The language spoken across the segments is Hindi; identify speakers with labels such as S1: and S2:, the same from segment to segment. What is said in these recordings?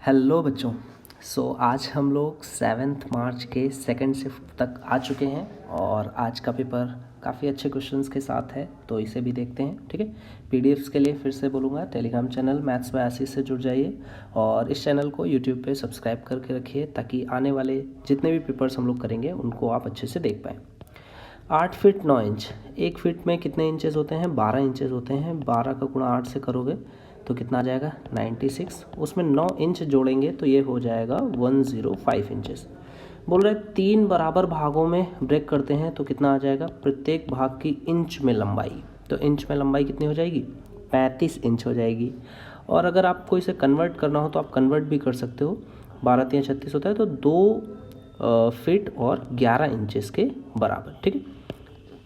S1: हेलो बच्चों। आज हम लोग 7 मार्च के सेकंड शिफ्ट तक आ चुके हैं और आज का पेपर काफ़ी अच्छे क्वेश्चंस के साथ है, तो इसे भी देखते हैं। ठीक है, पीडीएफ्स के लिए फिर से बोलूँगा, टेलीग्राम चैनल मैथ्स बाय आशीष से जुड़ जाइए और इस चैनल को यूट्यूब पे सब्सक्राइब करके रखिए ताकि आने वाले जितने भी पेपर्स हम लोग करेंगे उनको आप अच्छे से देख पाएँ। 8 फीट 9 इंच, 1 फीट में कितने इंचेस होते हैं? 12 इंचेस होते हैं। 12 का गुणा 8 से करोगे तो कितना आ जाएगा? 96। उसमें 9 इंच जोड़ेंगे तो ये हो जाएगा 105 इंचेस। बोल रहे 3 बराबर भागों में ब्रेक करते हैं तो कितना आ जाएगा? प्रत्येक भाग की इंच में लंबाई, तो इंच में लंबाई कितनी हो जाएगी? 35 इंच हो जाएगी। और अगर आपको इसे कन्वर्ट करना हो तो आप कन्वर्ट भी कर सकते हो। 12 3 36 होता है तो 2 फीट और 11 इंचेस के बराबर। ठीक है,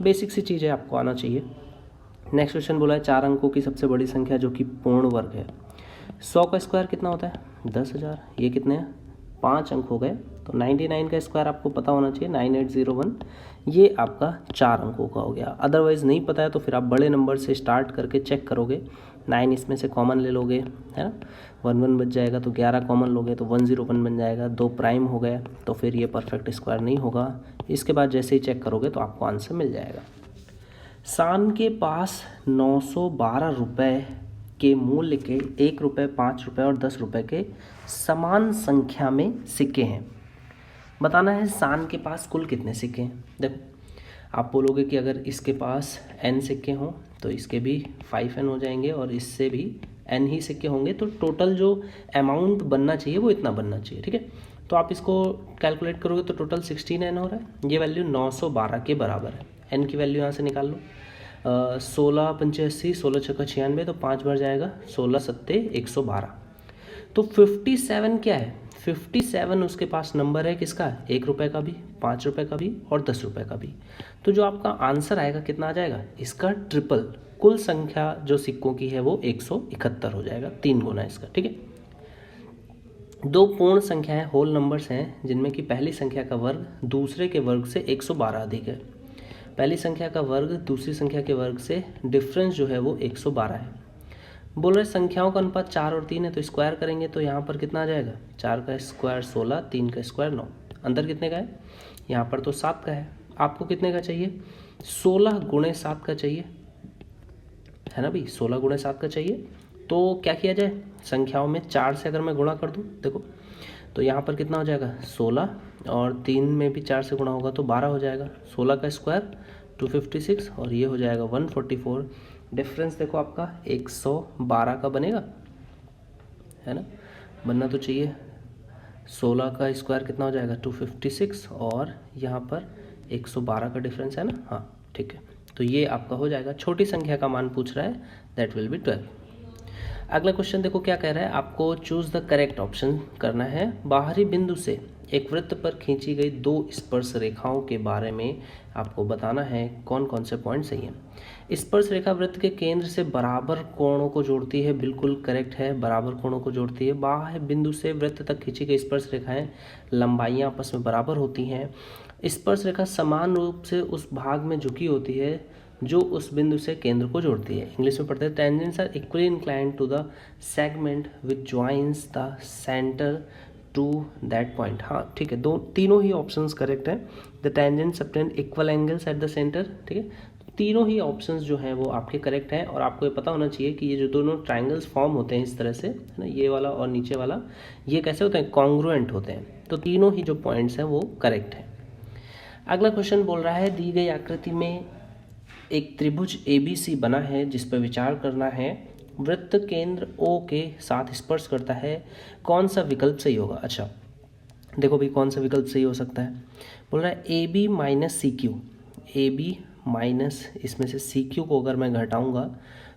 S1: बेसिक सी चीज़ है, आपको आना चाहिए। नेक्स्ट क्वेश्चन बोला है 4 अंकों की सबसे बड़ी संख्या जो कि पूर्ण वर्ग है। 100 का स्क्वायर कितना होता है? 10,000। ये कितने हैं? 5 अंक हो गए, तो 99 का स्क्वायर आपको पता होना चाहिए, 9801। ये आपका 4 अंकों का हो गया। अदरवाइज़ नहीं पता है तो फिर आप बड़े नंबर से स्टार्ट करके चेक करोगे। 9 इसमें से कॉमन ले लोगे, है ना, 1 बच जाएगा, तो 11 कॉमन लोगे तो 101 बन जाएगा। 2 प्राइम हो गए तो फिर ये परफेक्ट स्क्वायर नहीं होगा। इसके बाद जैसे ही चेक करोगे तो आपको आंसर मिल जाएगा। शान के पास 912 रुपये के मूल्य के 1 रुपये, 5 रुपये और 10 रुपये के समान संख्या में सिक्के हैं। बताना है शान के पास कुल कितने सिक्के हैं। देखो, आप बोलोगे कि अगर इसके पास n सिक्के हों तो इसके भी 5n हो जाएंगे और इससे भी n ही सिक्के होंगे, तो टोटल जो अमाउंट बनना चाहिए वो इतना बनना चाहिए। ठीक है, तो आप इसको कैलकुलेट करोगे तो टोटल 16n हो रहा है। ये वैल्यू 912 के बराबर है। n की वैल्यू यहाँ से निकाल लो। 16 85, 16 छक्का 96, तो 5 बार जाएगा, 16 सत्ते 112। तो 57 क्या है? 57 उसके पास नंबर है किसका? 1 रुपये का भी, 5 रुपये का भी और 10 रुपये का भी। तो जो आपका आंसर आएगा कितना आ जाएगा? इसका ट्रिपल, कुल संख्या जो सिक्कों की है वो 171 हो जाएगा, 3 गुना इसका। ठीक है, 2 पूर्ण संख्याएं होल नंबर्स हैं जिनमें कि पहली संख्या का वर्ग दूसरे के वर्ग से 112 अधिक है। पहली संख्या का वर्ग दूसरी संख्या के वर्ग से डिफरेंस जो है वो 112 है। बोल रहे संख्याओं का अनुपात 4 और 3 है, तो स्क्वायर करेंगे तो यहाँ पर कितना आ जाएगा? 4 का स्क्वायर 16, 3 का स्क्वायर 9। अंदर कितने का है? यहाँ पर तो 7 का है। आपको कितने का चाहिए? 16 गुणे 7 का चाहिए, है ना भाई, 16 गुणे 7 का चाहिए। तो क्या किया जाए? संख्याओं में 4 से अगर मैं गुणा कर दूँ, देखो तो यहाँ पर कितना हो जाएगा? 16, और 3 में भी 4 से गुणा होगा तो 12 हो जाएगा। 16 का स्क्वायर 256 और ये हो जाएगा 144। डिफरेंस देखो आपका 112 का बनेगा, है ना, बनना तो चाहिए। 16 का स्क्वायर कितना हो जाएगा? 256 और यहाँ पर 112 का डिफरेंस है ना। हाँ ठीक है, तो ये आपका हो जाएगा। छोटी संख्या का मान पूछ रहा है, दैट विल बी 12। अगला क्वेश्चन देखो क्या कह रहा है, आपको चूज द करेक्ट ऑप्शन करना है। बाहरी बिंदु से एक वृत्त पर खींची गई 2 स्पर्श रेखाओं के बारे में आपको बताना है कौन कौन से पॉइंट सही हैं। स्पर्श रेखा वृत्त के केंद्र से बराबर कोणों को जोड़ती है, बिल्कुल करेक्ट है, बराबर कोणों को जोड़ती है। बाह्य बिंदु से वृत्त तक खींची गई स्पर्श रेखाएं लंबाइयां आपस में बराबर होती हैं। स्पर्श रेखा समान रूप से उस भाग में झुकी होती है जो उस बिंदु से केंद्र को जोड़ती है। इंग्लिश में पढ़ते हैं tangents are equally inclined to the segment which joins the centre to that point. हाँ ठीक है, तीनों ही ऑप्शंस करेक्ट हैं। The tangents subtend equal angles at the centre. ठीक है, तीनों ही ऑप्शंस जो हैं वो आपके करेक्ट हैं। और आपको ये पता होना चाहिए कि ये जो दोनों ट्राइंगल्स फॉर्म होते हैं इस तरह से, है ना, ये वाला और नीचे वाला, ये कैसे होते हैं? कॉन्ग्रुएंट होते हैं। तो तीनों ही जो पॉइंट्स हैं वो करेक्ट हैं। अगला क्वेश्चन बोल रहा है दी गई आकृति में एक त्रिभुज ABC बना है जिस पर विचार करना है। वृत्त केंद्र O के साथ स्पर्श करता है, कौन सा विकल्प सही होगा? अच्छा देखो भाई, कौन सा विकल्प सही हो सकता है? बोल रहा है AB minus CQ। AB minus इसमें से CQ को अगर मैं घटाऊंगा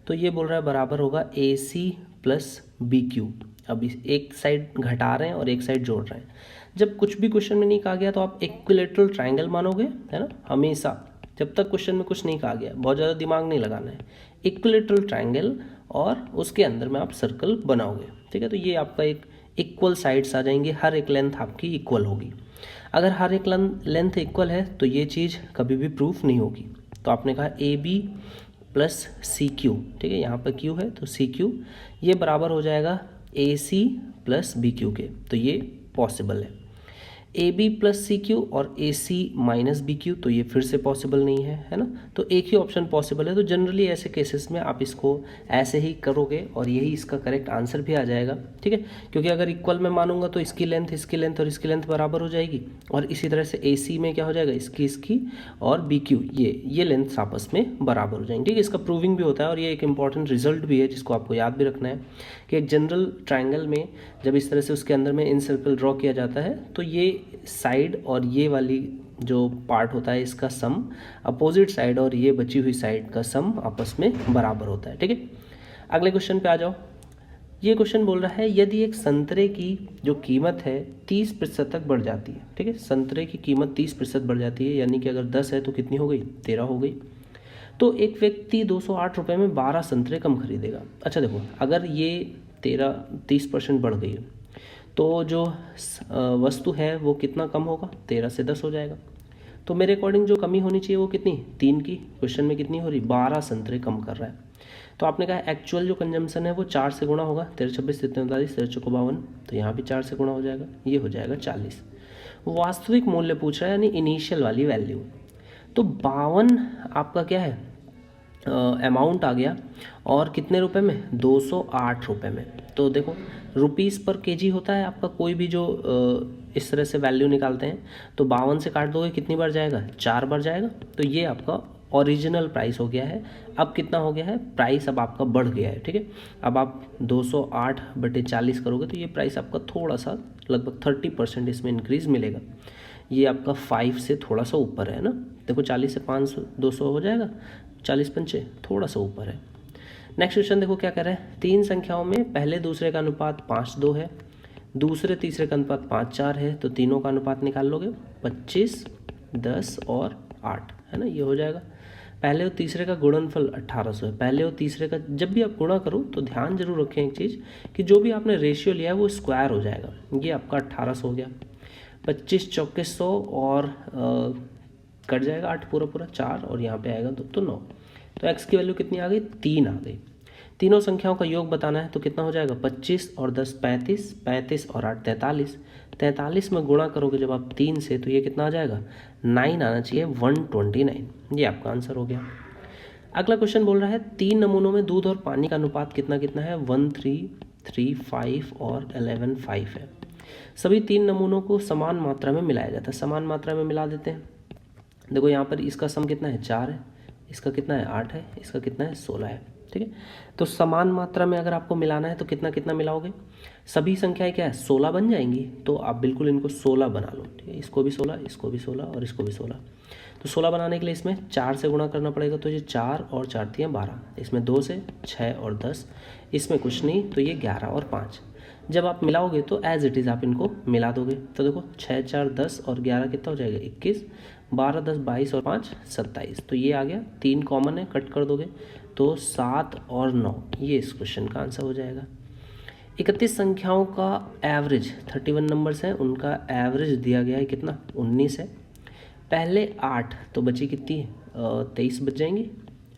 S1: तो ये बोल रहा है बराबर होगा AC प्लस BQ। अब एक साइड घटा रहे हैं और एक साइड जोड़ रहे हैं। जब कुछ भी क्वेश्चन में नहीं कहा गया तो आप इक्विलेटरल ट्राइंगल मानोगे, है ना, हमेशा। जब तक क्वेश्चन में कुछ नहीं कहा गया, बहुत ज़्यादा दिमाग नहीं लगाना है। इक्विलेटरल ट्राइंगल और उसके अंदर में आप सर्कल बनाओगे। ठीक है, तो ये आपका एक इक्वल साइड्स आ जाएंगे, हर एक लेंथ आपकी इक्वल होगी। अगर हर एक लेंथ इक्वल है तो ये चीज़ कभी भी प्रूफ नहीं होगी। तो आपने कहा AB प्लस CQ, ठीक है, यहाँ पर Q है तो CQ, ये बराबर हो जाएगा A C plus B Q के, तो ये पॉसिबल है। A B plus C Q और A C minus B Q, तो ये फिर से पॉसिबल नहीं है ना। तो एक ही ऑप्शन पॉसिबल है। तो जनरली ऐसे केसेस में आप इसको ऐसे ही करोगे और यही इसका करेक्ट आंसर भी आ जाएगा, ठीक है। क्योंकि अगर इक्वल में मानूंगा तो इसकी लेंथ और इसकी लेंथ बराबर हो जाएगी, और इसी तरह से ए सी में क्या हो जाएगा, इसकी और बी क्यू ये लेंथ आपस में बराबर हो जाएंगे, ठीक है। इसका प्रूविंग भी होता है और ये एक इंपॉर्टेंट रिजल्ट भी है जिसको आपको याद भी रखना है कि एक जनरल ट्रायंगल में जब इस तरह से उसके अंदर में इन सर्कल ड्रॉ किया जाता है तो ये साइड और ये वाली जो पार्ट होता है इसका सम अपोजिट साइड और ये बची हुई साइड का सम आपस में बराबर होता है, ठीक है। अगले क्वेश्चन पे आ जाओ। ये क्वेश्चन बोल रहा है यदि एक संतरे की जो कीमत है 30% तक बढ़ जाती है, ठीक है। संतरे की कीमत 30% बढ़ जाती है, यानी कि अगर 10 है तो कितनी हो गई, 13 हो गई। तो एक व्यक्ति 208 रुपये में 12 संतरे कम खरीदेगा। अच्छा देखो, अगर ये 30% बढ़ गई है तो जो वस्तु है वो कितना कम होगा, 13 से 10 हो जाएगा। तो मेरे अकॉर्डिंग जो कमी होनी चाहिए वो कितनी, 3 की। क्वेश्चन में कितनी हो रही, 12 संतरे कम कर रहा है। तो आपने कहा एक्चुअल जो कंजम्पशन है वो 4 से गुणा होगा, 13 26 43 13 चौको 52, तो यहाँ भी 4 से गुणा हो जाएगा, ये हो जाएगा 40। वास्तविक मूल्य पूछ रहा है, यानी इनिशियल वाली वैल्यू। तो 52 आपका क्या है, अमाउंट आ गया, और कितने रुपए में, 208 रुपये में। तो देखो रुपीज़ पर केजी होता है आपका कोई भी जो इस तरह से वैल्यू निकालते हैं, तो 52 से काट दोगे कितनी बार जाएगा, 4 बार जाएगा। तो ये आपका ओरिजिनल प्राइस हो गया है। अब कितना हो गया है, प्राइस अब आपका बढ़ गया है, ठीक है। अब आप 208/40 करोगे तो ये प्राइस आपका थोड़ा सा लगभग 30% इसमें इंक्रीज़ मिलेगा। ये आपका 5 से थोड़ा सा ऊपर है ना। देखो 40 से 500 200 हो जाएगा, 40 पंचे थोड़ा सा ऊपर है। नेक्स्ट क्वेश्चन देखो क्या कर रहा है, 3 संख्याओं में पहले दूसरे का अनुपात 5:2 है, दूसरे तीसरे का अनुपात 5:4 है, तो तीनों का अनुपात निकाल लोगे, 25 10 और 8 है ना, ये हो जाएगा। पहले और तीसरे का गुणनफल 1800 है। पहले और तीसरे का जब भी आप गुणा करो तो ध्यान जरूर रखें एक चीज़ कि जो भी आपने रेशियो लिया है वो स्क्वायर हो जाएगा। ये आपका 1800 हो गया, 25 चौके 100 और कट जाएगा 8 पूरा 4 और यहाँ पे आएगा 2 तो 9। तो x की वैल्यू कितनी आ गई, 3 आ गई। तीनों संख्याओं का योग बताना है तो कितना हो जाएगा, 25 और 10 35, 35 और 8 43, 43 में गुणा करोगे जब आप 3 से तो ये कितना आ जाएगा, 9 आना चाहिए, 129। ये आपका आंसर हो गया। अगला क्वेश्चन बोल रहा है 3 नमूनों में दूध और पानी का अनुपात कितना कितना है, 13:3:5 और 11:5 है। सभी 3 नमूनों को समान मात्रा में मिलाया जाता है। समान मात्रा में मिला देते हैं। देखो यहाँ पर इसका सम कितना है, 4 है, इसका कितना है, 8 है, इसका कितना है, 16 है, ठीक है। तो समान मात्रा में अगर आपको मिलाना है तो कितना कितना मिलाओगे, सभी संख्याएं क्या है, 16 बन जाएंगी। तो आप बिल्कुल इनको 16 बना लो, ठीक है। इसको भी 16, इसको भी 16 और इसको भी 16। तो 16 बनाने के लिए इसमें 4 से गुणा करना पड़ेगा, तो ये 4 और 4 3 12, इसमें 2 से 6 और 10, इसमें कुछ नहीं, तो ये 11 और 5। जब आप मिलाओगे तो एज इट इज़ आप इनको मिला दोगे। तो देखो 6 4 10 और 11 कितना हो जाएगा, 21, 12 10 22 और 5 27। तो ये आ गया, 3 कॉमन है, कट कर दोगे तो 7 और 9, ये इस क्वेश्चन का आंसर हो जाएगा। 31 संख्याओं का एवरेज, 31 नंबर्स हैं, उनका एवरेज दिया गया है कितना, 19 है। पहले 8 तो बची कितनी है, 23 बच जाएंगी,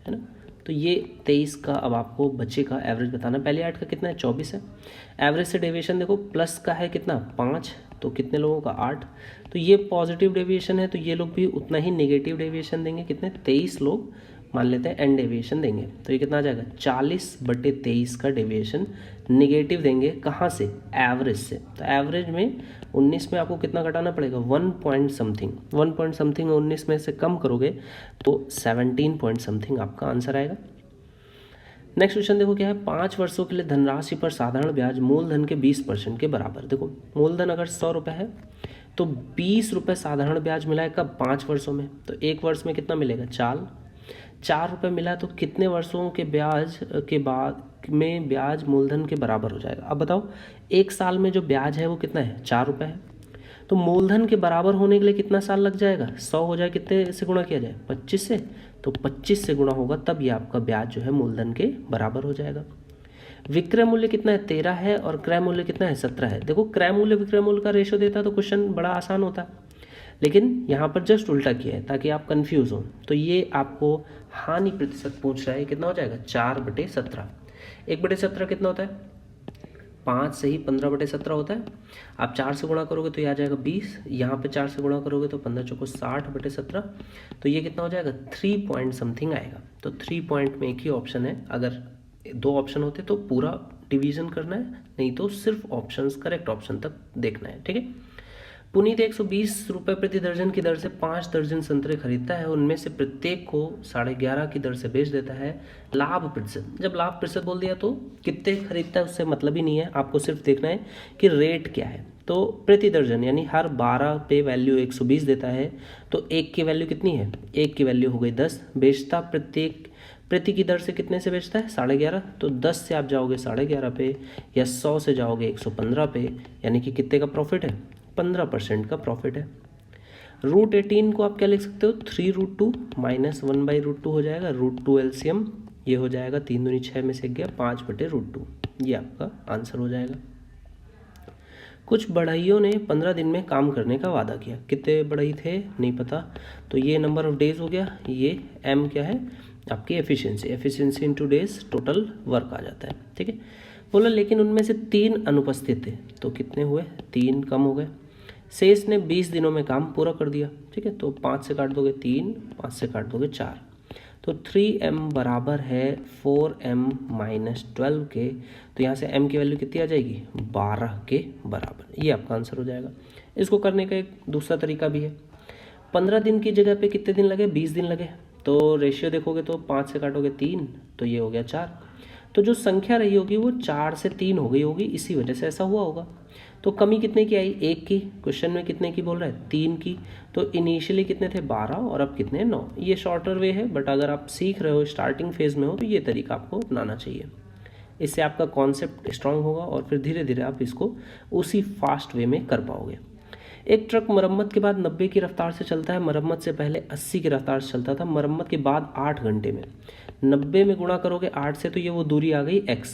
S1: है ना। तो ये 23 का अब आपको बचे का एवरेज बताना। पहले 8 का कितना है, 24 है। एवरेज से डेविएशन देखो, प्लस का है कितना, 5, तो कितने लोगों का, 8। तो ये पॉजिटिव डेविएशन है, तो ये लोग भी उतना ही नेगेटिव डेविएशन देंगे, कितने, 23 लोग मान लेते हैं एंड डेविएशन देंगे। तो ये कितना आ जाएगा, 40/23 का डेविएशन निगेटिव देंगे। कहाँ से, एवरेज से। तो एवरेज में 19 में आपको कितना घटाना पड़ेगा, 1 पॉइंट समथिंग, 19 में से कम करोगे तो 17 पॉइंट समथिंग आपका आंसर आएगा। नेक्स्ट क्वेश्चन देखो क्या है, 5 वर्षों के लिए धनराशि पर साधारण ब्याज मूलधन के 20% के बराबर। देखो मूलधन अगर 100 रुपये है तो 20 रुपये साधारण ब्याज मिला है कब, 5 वर्षों में। तो 1 वर्ष में कितना मिलेगा, 4 रुपये मिला, तो कितने वर्षों के ब्याज के बाद में ब्याज मूलधन के बराबर हो जाएगा। अब बताओ 1 साल में जो ब्याज है वो कितना है, 4 रुपये है। तो मूलधन के बराबर होने के लिए कितना साल लग जाएगा, 100 हो जाए, कितने से गुणा किया जाए, 25 से। तो 25 से गुणा होगा तब ये आपका ब्याज जो है मूलधन के बराबर हो जाएगा। विक्रय मूल्य कितना है, 13 है, और क्रय मूल्य कितना है, 17 है। देखो क्रय मूल्य विक्रय मूल्य का रेशो देता तो क्वेश्चन बड़ा आसान होता, लेकिन यहाँ पर जस्ट उल्टा किया है ताकि आप कंफ्यूज हो। तो ये आपको हानि प्रतिशत पूछ रहा है, कितना हो जाएगा, 4/17। 1/17 कितना होता है, 5 से ही 15/17 होता है। आप 4 से गुणा करोगे तो ये आ जाएगा 20, यहाँ पे 4 से गुणा करोगे तो 15 चौको 60/17, तो ये कितना हो जाएगा 3 पॉइंट समथिंग आएगा। तो 3 पॉइंट में एक ही ऑप्शन है, अगर 2 ऑप्शन होते तो पूरा डिवीजन करना है, नहीं तो सिर्फ ऑप्शंस करेक्ट ऑप्शन तक देखना है, ठीक है। पुनीत 120 रुपये प्रति दर्जन की दर से 5 दर्जन संतरे खरीदता है, उनमें से प्रत्येक को 11.5 की दर से बेच देता है। लाभ प्रतिशत, जब लाभ प्रतिशत बोल दिया तो कितने खरीदता है उससे मतलब ही नहीं है, आपको सिर्फ देखना है कि रेट क्या है। तो प्रति दर्जन यानी हर 12 पे वैल्यू 120 देता है, तो एक की वैल्यू कितनी है, एक की वैल्यू हो गई 10। बेचता प्रत्येक प्रति की दर से कितने से बेचता है 11.5, तो 10 से आप जाओगे 11.5 पे, या 100 से जाओगे 115 पे, यानी कि कितने का प्रॉफिट है 15% का प्रॉफिट है। √18 को आप क्या लिख सकते हो 3√2 माइनस 1/√2 हो जाएगा, √2 एलसीएम ये हो जाएगा 3 दूनी 6 में से गया 5/√2, ये आपका आंसर हो जाएगा। कुछ बढ़इयों ने 15 दिन में काम करने का वादा किया, कितने बढ़ई थे नहीं पता, तो ये नंबर ऑफ डेज हो गया, ये m क्या है आपकी efficiency into days total work आ जाता है, ठीक है। बोला लेकिन उनमें से 3 अनुपस्थित थे, तो कितने हुए 3 कम हो गए। शेष ने 20 दिनों में काम पूरा कर दिया, ठीक है, तो 5 से काट दोगे 3, 5 से काट दोगे 4, तो 3m बराबर है 4m माइनस 12 के, तो यहाँ से m की वैल्यू कितनी आ जाएगी 12 के बराबर, ये आपका आंसर हो जाएगा। इसको करने का एक दूसरा तरीका भी है, 15 दिन की जगह पे कितने दिन लगे 20 दिन लगे, तो रेशियो देखोगे तो 5 से काटोगे 3, तो ये हो गया 4, तो जो संख्या रही होगी वो 4 से 3 हो गई होगी, इसी वजह से ऐसा हुआ होगा। तो कमी कितने की आई 1 की, क्वेश्चन में कितने की बोल रहा है 3 की, तो इनिशियली कितने थे 12 और अब कितने 9। ये शॉर्टर वे है, बट अगर आप सीख रहे हो स्टार्टिंग फेज में हो तो ये तरीका आपको अपनाना चाहिए, इससे आपका कॉन्सेप्ट स्ट्रांग होगा और फिर धीरे धीरे आप इसको उसी फास्ट वे में कर पाओगे। एक ट्रक मरम्मत के बाद 90 की रफ्तार से चलता है, मरम्मत से पहले 80 की रफ्तार से चलता था, मरम्मत के बाद 8 घंटे में 90 में गुणा करोगे 8 से तो ये वो दूरी आ गई x,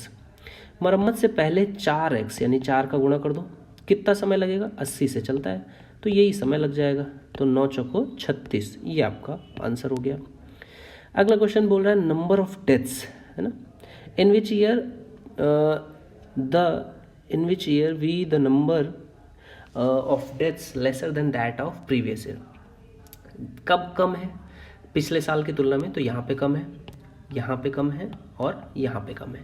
S1: मरम्मत से पहले 4x यानी 4 का गुणा कर दो, कितना समय लगेगा 80 से चलता है तो यही समय लग जाएगा, तो 9 चौको 36, ये आपका आंसर हो गया। अगला क्वेश्चन बोल रहा है नंबर ऑफ डेथ्स, है ना, in which year we the number of deaths lesser than that of previous year, कब कम है पिछले साल की तुलना में, तो यहाँ पे कम है, यहाँ पे कम है और यहाँ पे कम है,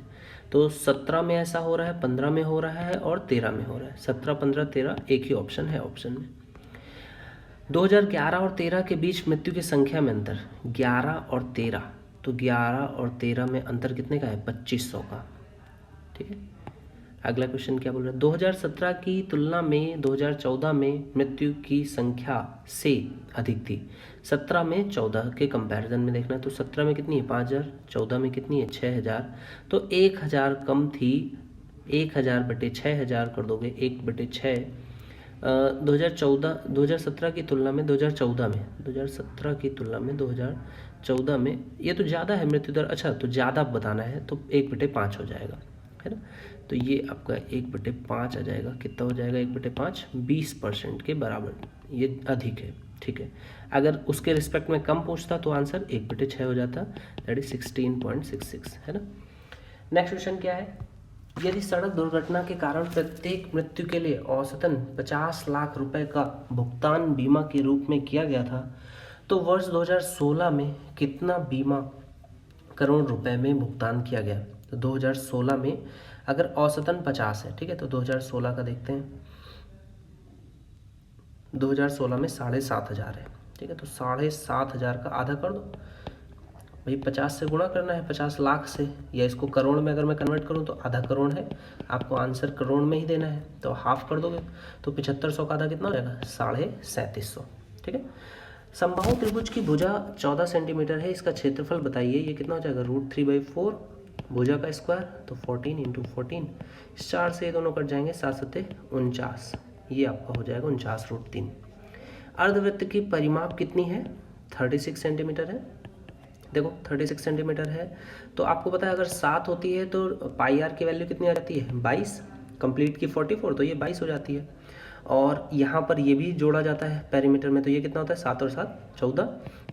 S1: तो 17 में ऐसा हो रहा है, 15 में हो रहा है और 13 में हो रहा है, 17, 15, 13 एक ही ऑप्शन है ऑप्शन में। 2011 और 13 के बीच मृत्यु की संख्या में अंतर 11 और 13, तो 11 और 13 में अंतर कितने का है 2500 का, ठीक है। अगला क्वेश्चन क्या बोल रहा है 2017 की तुलना में 2014 में मृत्यु की संख्या से अधिक थी, 17 में 14 के कंपैरिजन में देखना, तो 17 में कितनी है 5000, 14 में कितनी है 6000, तो 1000 कम थी, 1000/6000 कर दोगे 1/6, 2017 की तुलना में 2014 की तुलना में 2014 में ये तो ज़्यादा है मृत्यु दर, अच्छा तो ज़्यादा बताना है तो 1/5 हो जाएगा, है ना, तो ये आपका 1/5 आ जाएगा, कितना हो जाएगा 1/5 20% के बराबर, ये अधिक है, ठीक है। अगर उसके रिस्पेक्ट में कम पूछता तो आंसर 1/6 हो जाता, दैट इज 16.66, है ना। नेक्स्ट क्वेश्चन क्या है, यदि सड़क दुर्घटना के कारण प्रत्येक मृत्यु के लिए औसतन 50 लाख रुपए का भुगतान बीमा के रूप में किया गया था, तो वर्ष 2016 में कितना बीमा करोड़ रुपए में भुगतान किया गया, तो 2016 में अगर औसतन 50 है, ठीक है, तो 2016 का देखते हैं, 2016 में 7500 है, ठीक है, तो 7500 का आधा कर दो भाई, 50 से गुणा करना है 50 लाख से, या इसको करोड़ में अगर मैं कन्वर्ट करूँ तो आधा करोड़ है, आपको आंसर करोड़ में ही देना है, तो हाफ कर दोगे तो 7500 का आधा कितना हो जाएगा 3750, ठीक है। समबाहु त्रिभुज की भुजा 14 सेंटीमीटर है, इसका क्षेत्रफल बताइए, ये कितना हो जाएगा √3/4, भुजा का स्क्वायर तो 14 × 14, 4 से ये दोनों कट जाएंगे, 7 7 49, ये आपका हो जाएगा 49√3। अर्धवृत्त की परिमाप कितनी है 36 सेंटीमीटर है, देखो 36 सेंटीमीटर है, तो आपको पता है अगर 7 होती है तो πr की वैल्यू कितनी आ जाती है 22, कंप्लीट की 44, तो ये 22 हो जाती है, और यहाँ पर ये भी जोड़ा जाता है पेरीमीटर में, तो ये कितना होता है 7 और 7 14,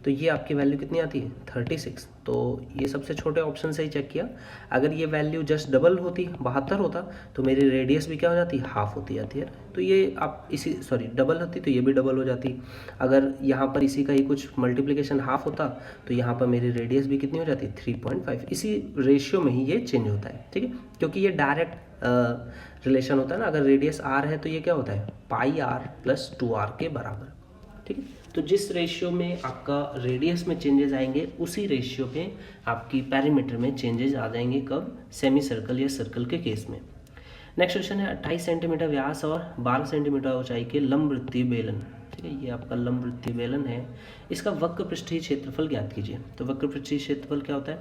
S1: तो ये आपकी वैल्यू कितनी आती है 36। तो ये सबसे छोटे ऑप्शन से ही चेक किया, अगर ये वैल्यू जस्ट डबल होती 72 होता तो मेरी रेडियस भी क्या हो जाती, हाफ होती जाती है। तो ये आप इसी सॉरी डबल होती तो ये भी डबल हो जाती। अगर यहाँ पर इसी का ही कुछ मल्टीप्लिकेशन हाफ होता तो यहाँ पर मेरी रेडियस भी कितनी हो जाती 3.5। इसी रेशियो में ही ये चेंज होता है, ठीक है, क्योंकि ये डायरेक्ट रिलेशन होता है ना। अगर रेडियस आर है तो ये क्या होता है पाई आर प्लस 2r के बराबर, ठीक है। तो जिस रेशियो में आपका रेडियस में चेंजेस आएंगे उसी रेशियो पे आपकी पैरामीटर में चेंजेस आ जाएंगे। कब, सेमी सर्कल या सर्कल के केस में। नेक्स्ट क्वेश्चन है 28 सेंटीमीटर व्यास और 12 सेंटीमीटर ऊंचाई के लंबवृत्तीय बेलन, ठीक है, ये आपका लंबवृत्तीय बेलन है। इसका वक्र पृष्ठीय क्षेत्रफल ज्ञात कीजिए। तो वक्र पृष्ठीय क्षेत्रफल क्या होता है,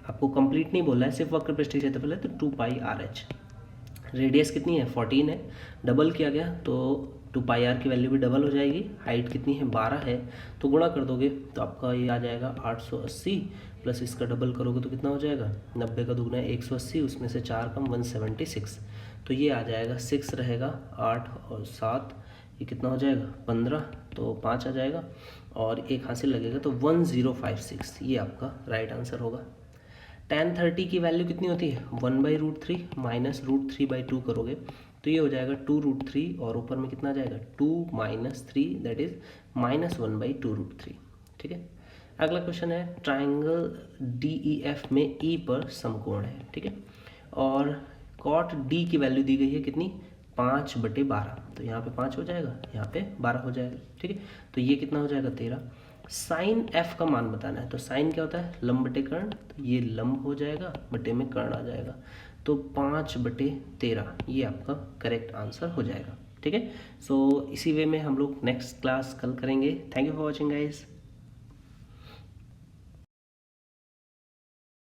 S1: आपको कंप्लीट नहीं बोला है, सिर्फ वक्र पृष्ठीय क्षेत्रफल है तो 2πr/h। रेडियस कितनी है 14 है, डबल किया गया तो 2πr की वैल्यू भी डबल हो जाएगी। हाइट कितनी है 12 है, तो गुणा कर दोगे तो आपका ये आ जाएगा 880 प्लस इसका डबल करोगे तो कितना हो जाएगा 90 का दुगना है 180, उसमें से 4 कम 176, तो ये आ जाएगा 6 रहेगा, 8 और 7 ये कितना हो जाएगा 15, तो 5 आ जाएगा और एक हासिल लगेगा तो 1056, ये आपका राइट आंसर होगा। tan 30 की वैल्यू कितनी होती है 1/√3 माइनस √3/2 करोगे तो ये हो जाएगा 2√3 और ऊपर में कितना आ जाएगा 2 - 3 दैट इज -1/2√3, ठीक है। अगला क्वेश्चन है ट्राइंगल DEF में E पर समकोण है, ठीक है, और cot D की वैल्यू दी गई है कितनी 5/12, तो यहाँ पे 5 हो जाएगा, यहाँ पे 12 हो जाएगा, ठीक है। तो ये कितना हो जाएगा 13। साइन F का मान बताना है, तो साइन क्या होता है लंब बटे कर्ण, तो ये लंब हो जाएगा बटे में कर्ण आ जाएगा, तो 5/13 ये आपका करेक्ट आंसर हो जाएगा, ठीक है। सो इसी वे में हम लोग नेक्स्ट क्लास कल करेंगे। Thank you for watching guys.